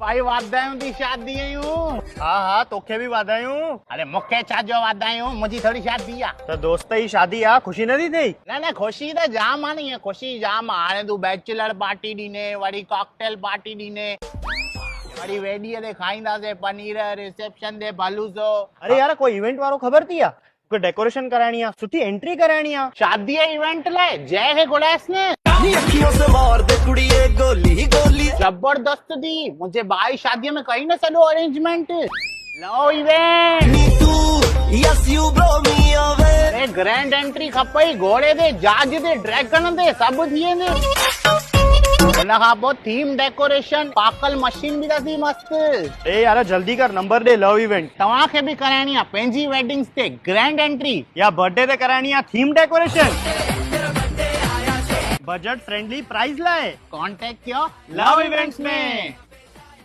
भाई वाधायूं थी शादी हाँ तोखे भी वाधायूं। अरे मूंखे छा जो वाधायूं, मुंहिंजी थोड़ी शादी आ। तो दोस्त जी शादी आ, खुशी नथी थी? न ख़ुशी त जाम आहे न, ख़ुशी जाम आहे। हाणे तूं बैचलर पार्टी ॾिने, वरी कॉकटेल पार्टी ॾिने, वरी वेॾीअ ते खाईंदासीं पनीर, रिसेप्शन ते भलूसो। अरे यार कोई इवेंट वारो ख़बर थी या? कोई डेकोरेशन कराइणी आ, सुठी एंट्री कराइणी आ। शादी इवेंट लाइ जय खे घुरायसि न। अखियों से मार दे कुड़िए गोली गोली। जबरदस्त थी, मुंहिंजे भाई शादीअ में कई न सॼो arrangement. Low event yes you bro me away. अरे ग्रैंड एंट्री खपई, घोड़े ते, जहाज ते, ड्रैगन ते, सभु थी वेंदे। उन खां पोइ थीम डेकोरेशन, पाकल मशीन बि थी मस्त। ए यार जल्दी कर, नंबर दे लव इवेंट। तव्हांखे बि कराइणी आहे पंहिंजी वेडिंग्स ते ग्रैंड एंट्री या बर्थडे ते कराइणी आ theme decoration. Budget friendly price लाए कॉन्टेक्ट कयो लव इवेंट्स में।